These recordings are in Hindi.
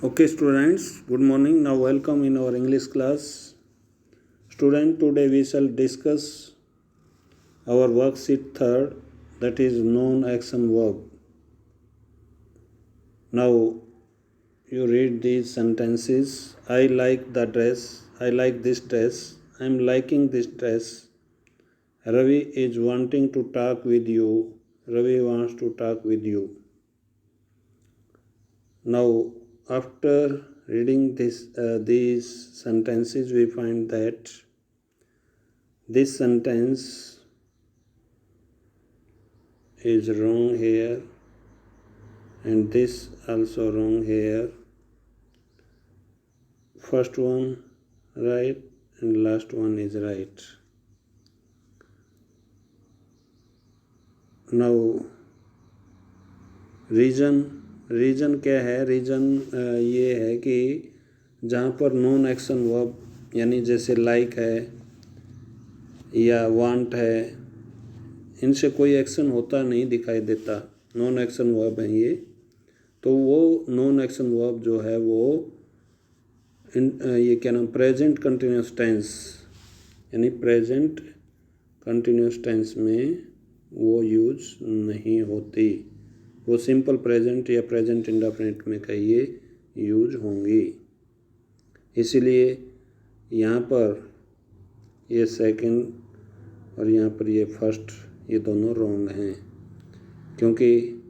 Okay, students, good morning. Now, welcome in our English class. Student, today we shall discuss our worksheet third, that is non-action verb. Now, you read these sentences. I like the dress. I like this dress. I am liking this dress. Ravi is wanting to talk with you. Ravi wants to talk with you. Now, after reading these sentences, we find that this sentence is wrong here and this also wrong here. First one right and last one is right. Now reason क्या है? रीजन ये है कि जहाँ पर नॉन एक्शन वर्ब यानी जैसे लाइक है या वांट है, इनसे कोई एक्शन होता नहीं दिखाई देता, नॉन एक्शन वर्ब है ये, तो वो नॉन एक्शन वर्ब जो है वो ये क्या नाम प्रेजेंट कंटिन्यूस टेंस यानी प्रेजेंट कंटिन्यूस टेंस में वो यूज नहीं होती, वो सिंपल प्रेजेंट या प्रेजेंट इंडेफिनिट में कहिए यूज होंगी। इसीलिए यहाँ पर ये सेकंड और यहाँ पर ये फर्स्ट, ये दोनों रॉन्ग हैं, क्योंकि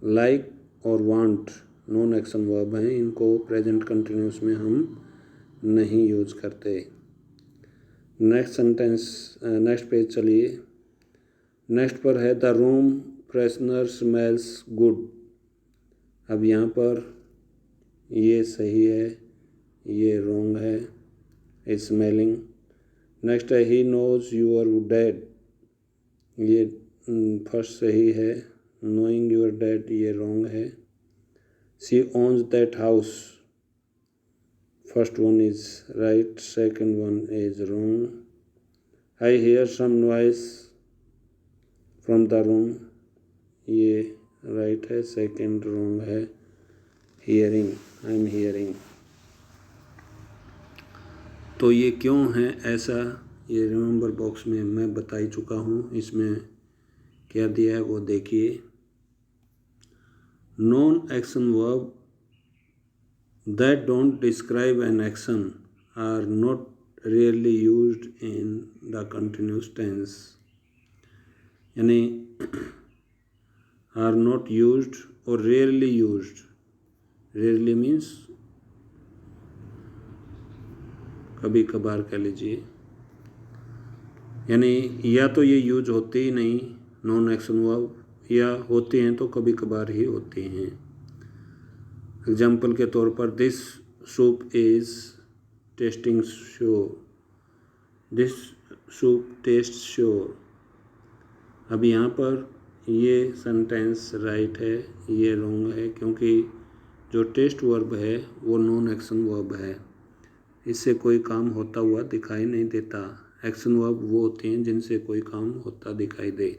लाइक और वांट नॉन एक्शन वर्ब हैं, इनको प्रेजेंट कंटिन्यूस में हम नहीं यूज करते। नेक्स्ट सेंटेंस, नेक्स्ट पेज चलिए। नेक्स्ट पर है the room freshener smells good. अब यहाँ पर ये सही है, ये रॉन्ग है, स्मेलिंग। नेक्स्ट है ही नोज यूर डैड, ये फर्स्ट सही है, नोइंग यूर डैड ये रॉन्ग है। She owns that house, first one is right, second one is wrong. I hear some noise from the room, ये राइट है, सेकंड रॉन्ग है। Hearing, I am hearing. तो ये क्यों है ऐसा, ये रिमेंबर बॉक्स में मैं बता ही चुका हूँ, इसमें क्या दिया है वो देखिए। Non action verb that don't describe an action are not rarely used in the continuous tense, यानी are not used or rarely used. Rarely means कभी कभार कह लीजिए, यानी या तो ये यूज होते ही नहीं नॉन एक्शन वर्ब, या होते हैं तो कभी कभार ही होते हैं। एग्जाम्पल के तौर पर this soup is tasting sour, this soup taste sour. अब यहाँ पर ये सेंटेंस राइट है, ये रॉन्ग है, क्योंकि जो टेस्ट वर्ब है वो नॉन एक्शन वर्ब है, इससे कोई काम होता हुआ दिखाई नहीं देता। एक्शन वर्ब वो होते हैं जिनसे कोई काम होता दिखाई दे,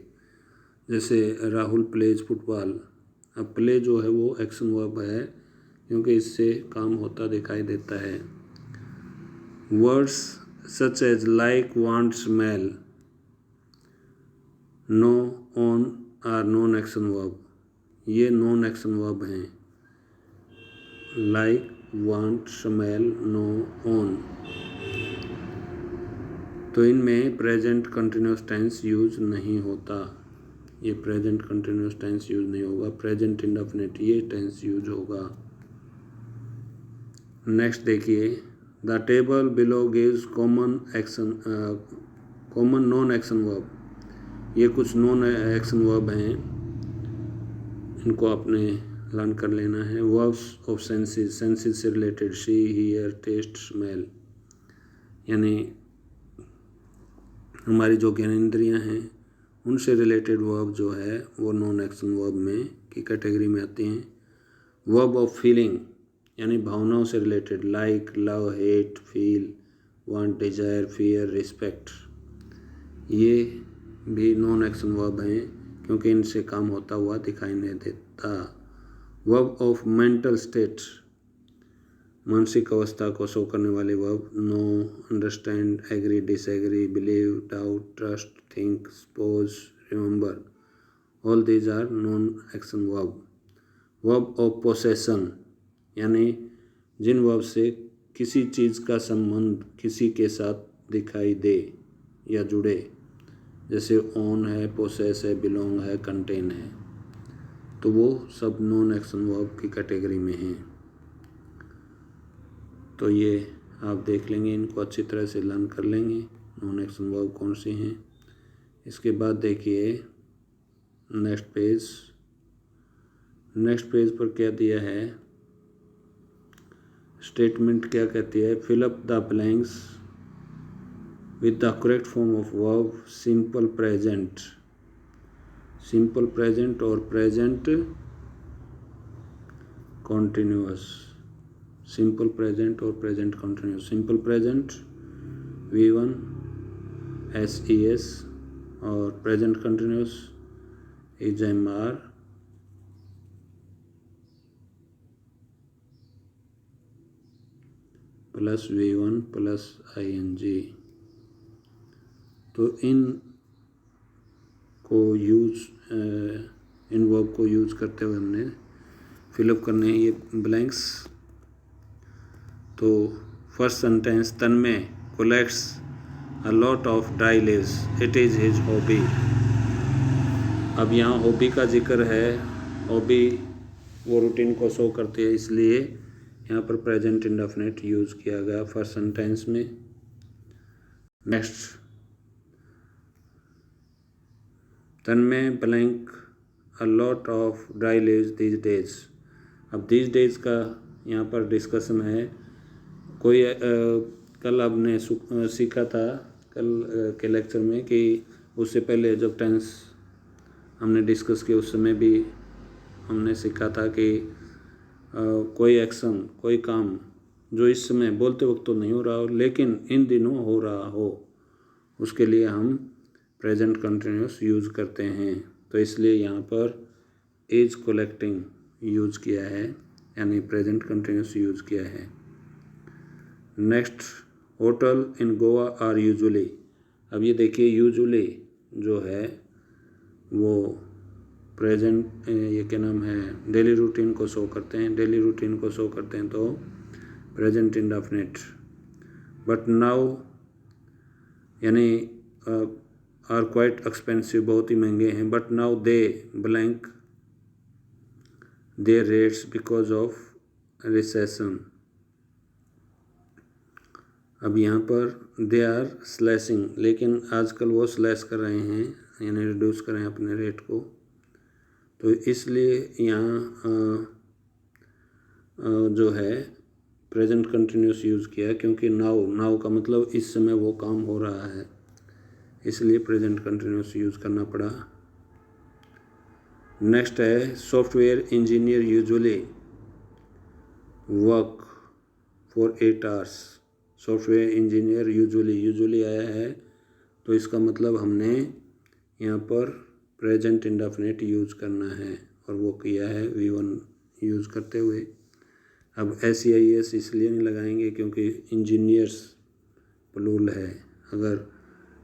जैसे राहुल प्लेज फुटबॉल। अब प्ले जो है वो एक्शन वर्ब है, क्योंकि इससे काम होता दिखाई देता है। Words such as like, want, smell, know, own are non action verb, ये नॉन एक्शन वर्ब हैं। Like, want, smell, know, own, तो इनमें प्रेजेंट कंटिन्यूस टेंस यूज नहीं होता, ये प्रेजेंट कंटिन्यूस टेंस यूज नहीं होगा, प्रेजेंट इंडेफिनिट ये टेंस यूज होगा। नेक्स्ट देखिए, the table below gives common noun action verb, ये कुछ नॉन एक्शन वर्ब हैं, इनको आपने लर्न कर लेना है। वर्ब्स ऑफ सेंसेस, सेंसेस से related, see, hear, taste, smell, यानी हमारी जो ज्ञानेंद्रियाँ हैं उनसे रिलेटेड वर्ब जो है वो नॉन एक्शन वर्ब में की कैटेगरी में आते हैं। वर्ब ऑफ फीलिंग यानी भावनाओं से related, like, love, hate, feel, want, desire, fear, respect, ये भी नॉन एक्शन वर्ब हैं, क्योंकि इनसे काम होता हुआ दिखाई नहीं देता। वर्ब ऑफ मेंटल स्टेट मानसिक अवस्था को शो करने वाले verb know, understand, agree, disagree, believe, doubt, trust, think, suppose, remember, all these are non action verb. Verb of possession यानी जिन वर्ब से किसी चीज़ का संबंध किसी के साथ दिखाई दे या जुड़े, जैसे ओन है, पोसेस है, बिलोंग है, कंटेन है, तो वो सब नॉन एक्शन वर्ब की कैटेगरी में हैं। तो ये आप देख लेंगे, इनको अच्छी तरह से लर्न कर लेंगे नॉन एक्शन वर्ब कौन से हैं। इसके बाद देखिए नेक्स्ट पेज पर क्या दिया है, स्टेटमेंट क्या कहती है, fill up the blanks with the correct form of verb simple present और प्रेजेंट कॉन्टिन्यूअस। सिंपल प्रेजेंट और present continuous. Simple present V1 SES और present continuous is MR plus V1 plus ING। तो इन वर्ब को यूज़ करते हुए हमने फिलअप करने हैं ये ब्लैंक्स। तो first sentence, Tanmay collects a lot of dry leaves, it is his hobby। अब यहाँ हॉबी का जिक्र है, हॉबी वो रूटीन को शो करती है, इसलिए यहाँ पर प्रेजेंट इंडेफिनिट यूज़ किया गया फर्स्ट सेंटेंस में। Next, Tanmay blank a lot of dry leaves these days. अब दीज डेज का यहाँ पर डिस्कशन है। कोई कल आपने सीखा था कल के लेक्चर में कि उससे पहले जब टेंस हमने डिस्कस किया उस समय भी हमने सीखा था कि कोई एक्शन, कोई काम जो इस समय बोलते वक्त तो नहीं हो रहा हो लेकिन इन दिनों हो रहा हो, उसके लिए हम प्रेजेंट कंटिन्यूअस यूज़ करते हैं। तो इसलिए यहाँ पर इज कलेक्टिंग यूज़ किया है, यानी प्रेजेंट कंटिन्यूअस यूज़ किया है। Next, hotel in Goa are usually. अब ये देखिए यूजुअली जो है वो प्रेजेंट, ये क्या नाम है, डेली रूटीन को शो करते हैं। डेली रूटीन को शो करते हैं तो प्रेजेंट इंडेफिनिट। बट नाउ यानी आर क्वाइट एक्सपेंसिव, बहुत ही महंगे हैं। But now they blank their rates because of recession. अब यहाँ पर दे आर स्लैशिंग, लेकिन आजकल वो स्लैश कर रहे हैं यानी रिड्यूस कर रहे हैं अपने रेट को। तो इसलिए यहाँ जो है प्रेजेंट कंटिन्यूअस यूज़ किया, क्योंकि नाउ का मतलब इस समय वो काम हो रहा है, इसलिए प्रेजेंट कंटिन्यूअस यूज़ करना पड़ा। नेक्स्ट है, software engineer usually work for 8 hours. Software engineer usually आया है, तो इसका मतलब हमने यहाँ पर प्रेजेंट इंडेफिनिट यूज़ करना है और वो किया है V1 यूज़ करते हुए। अब SEIS इसलिए नहीं लगाएंगे क्योंकि इंजीनियर्स प्लूरल है। अगर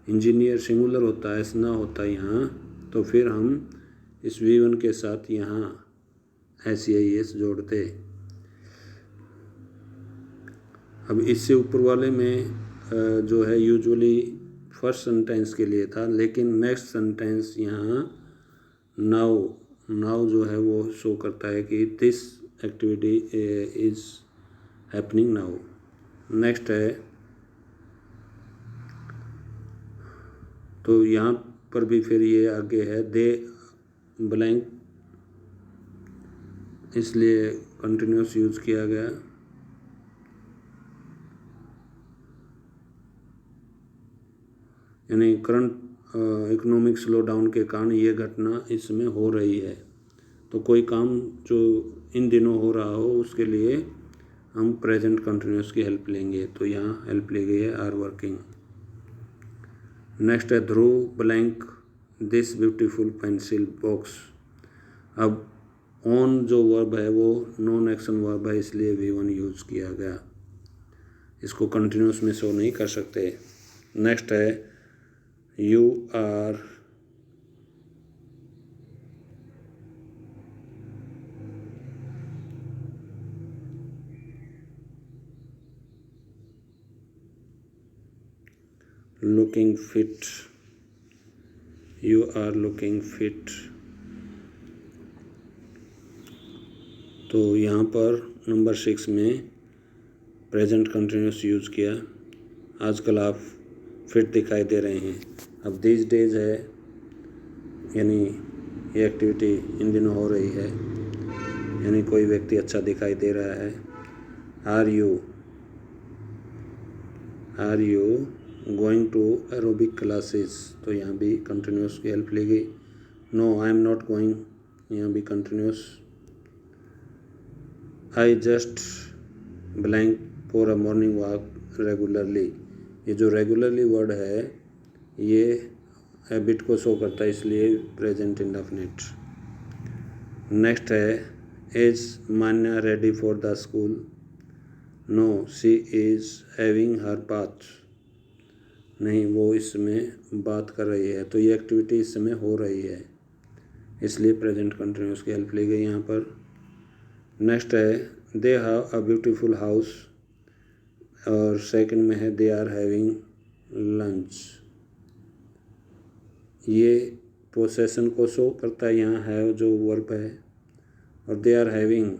इंजीनियर सिंगुलर होता, ऐसा ना होता यहाँ, तो फिर हम इस V1 के साथ यहाँ SEIS जोड़ते। अब इससे ऊपर वाले में जो है यूजुअली फर्स्ट सेंटेंस के लिए था, लेकिन नेक्स्ट सेंटेंस यहाँ नाउ जो है वो शो करता है कि this activity is happening now. Next है, तो यहाँ पर भी फिर ये आगे है दे ब्लैंक, इसलिए कंटिन्यूअस यूज़ किया गया। यानी करंट इकोनॉमिक स्लो डाउन के कारण ये घटना इस समय हो रही है, तो कोई काम जो इन दिनों हो रहा हो उसके लिए हम प्रेजेंट कंटिन्यूअस की हेल्प लेंगे। तो यहाँ हेल्प ली गई है आर वर्किंग। नेक्स्ट है, Dhruv blank this beautiful pencil box. अब ऑन जो वर्ब है वो नॉन एक्शन वर्ब है, इसलिए V1 यूज़ किया गया। इसको कंटिन्यूस में शो नहीं कर सकते। नेक्स्ट है you are looking fit, you are looking fit. तो यहाँ पर नंबर 6 में प्रेजेंट कंटिन्यूस यूज़ किया। आजकल आप फिट दिखाई दे रहे हैं। अब दीज डेज है, यानी ये एक्टिविटी इन दिनों हो रही है, यानी कोई व्यक्ति अच्छा दिखाई दे रहा है। Are you going to aerobic classes, तो यहाँ भी कंटिन्यूस की हेल्प ली गई। No I am not going, यहाँ भी continuous. I just blank for a morning walk regularly, ये जो रेगुलरली वर्ड है ये हैबिट को शो करता है, इसलिए प्रेजेंट इंडेफिनिट। नेक्स्ट है is Manya ready for the school, no she is having her bath, नहीं वो इसमें बात कर रही है, तो ये एक्टिविटी इस समय हो रही है, इसलिए प्रेजेंट कंटिन्यूस की हेल्प ली गई यहाँ पर। नेक्स्ट है they have a beautiful house, और सेकंड में है दे आर हैविंग लंच, ये पोसेशन को शो करता है, यहाँ है जो वर्ब है, और दे आर हैविंग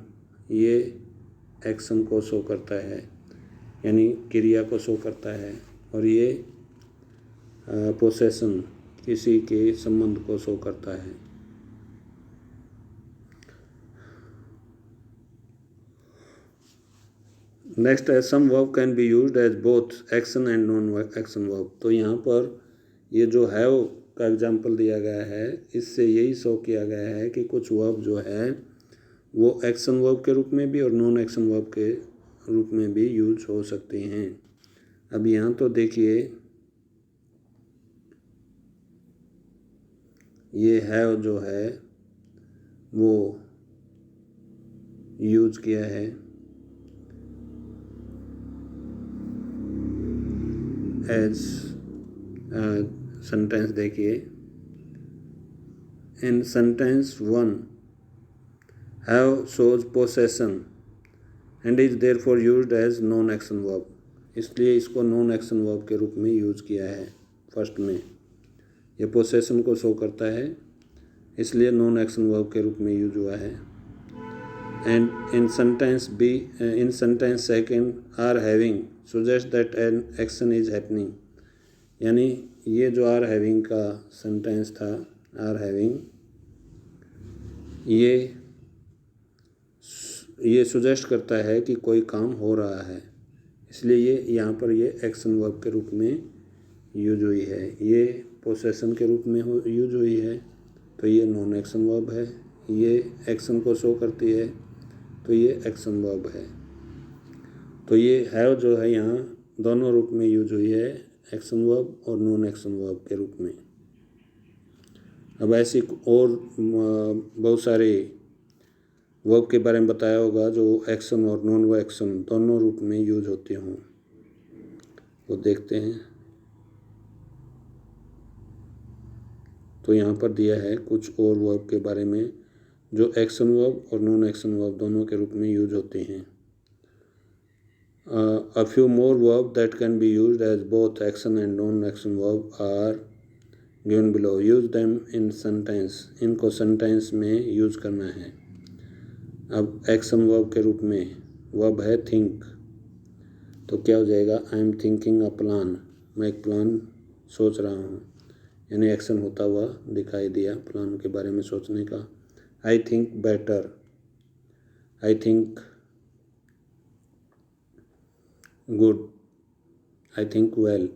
ये एक्शन को शो करता है, यानी क्रिया को शो करता है, और ये पोसेशन किसी के संबंध को शो करता है। नेक्स्ट है some verb can be used as both action and non action verb, तो यहाँ पर ये जो हैव का एग्जाम्पल दिया गया है, इससे यही शो किया गया है कि कुछ वर्ब जो है वो एक्शन वर्ब के रूप में भी और नॉन एक्शन वर्ब के रूप में भी यूज हो सकते हैं। अब यहाँ तो देखिए ये हैव जो है वो यूज किया है एज सेंटेंस। देखिए in sentence 1 have shows possession and is therefore used as non action verb, इसलिए इसको नॉन एक्शन वर्ब के रूप में यूज किया है। फर्स्ट में ये पोसेशन को शो करता है, इसलिए नॉन एक्शन वर्ब के रूप में यूज हुआ है। And in sentence second are having suggest that an action is happening, यानी ये जो आर हैविंग का सेंटेंस था, आर हैविंग ये सुजेस्ट करता है कि कोई काम हो रहा है, इसलिए ये यहाँ पर ये एक्शन वर्ब के रूप में यूज हुई है। ये पोसेशन के रूप में यूज हुई है, तो ये नॉन एक्शन वर्ब है। ये एक्शन को शो करती है, तो ये एक्शन वर्ब है। तो ये हैव जो है यहाँ दोनों रूप में यूज हुई है, एक्शन वर्ब और नॉन एक्शन वर्ब के रूप में। अब ऐसी और बहुत सारे वर्ब के बारे में बताया होगा जो एक्शन और नॉन एक्शन दोनों रूप में यूज होते हों, वो देखते हैं। तो यहाँ पर दिया है कुछ और वर्ब के बारे में जो एक्शन वर्ब और नॉन एक्शन वर्ब दोनों के रूप में यूज होते हैं। A few more verbs that can be used as both action and non-action verb are given below. Use them in sentence. इनको सेंटेंस में यूज करना है। अब एक्शन वर्ब के रूप में वर्ब है थिंक, तो क्या हो जाएगा I am thinking a plan, मैं एक प्लान सोच रहा हूँ, यानी एक्शन होता हुआ दिखाई दिया प्लान के बारे में सोचने का। I think better, I think good, I think well,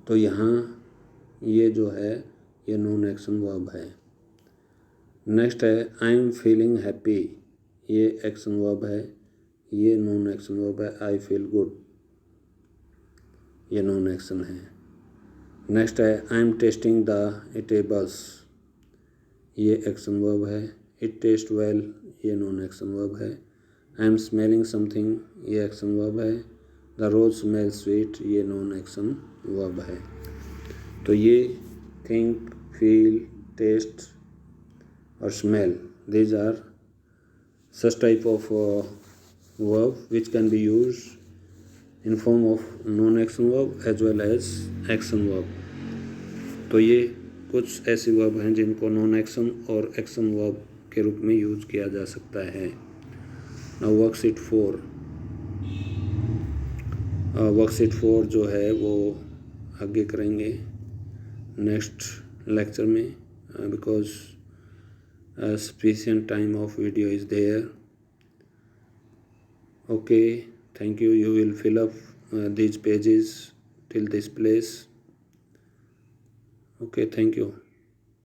तो यहाँ ये जो है ये नॉन एक्शन वर्ब है। नेक्स्ट है आई एम फीलिंग हैप्पी, ये एक्शन वर्ब है, ये नॉन एक्शन वर्ब है। आई फील गुड, ये नॉन एक्शन है। नेक्स्ट है I am testing the eatables, ये एक्शन वर्ब है, इट टेस्ट वेल ये नॉन एक्शन वर्ब है। आई एम स्मेलिंग समथिंग ये एक्शन वर्ब है। द रोज स्मेल स्वीट ये नॉन एक्शन वर्ब है। तो ये थिंक, फील, टेस्ट और smell, these are such type of verb which can be used in form of non-action verb as well as action verb। तो ये कुछ ऐसी वर्ब हैं जिनको नॉन एक्शन और एक्शन वर्ब के रूप में यूज किया जा सकता है। नाउ वर्कशीट 4 जो है वो आगे करेंगे नेक्स्ट लेक्चर में, because sufficient time of video is there। Okay, thank you। You will fill up these pages till this place। Okay, thank you।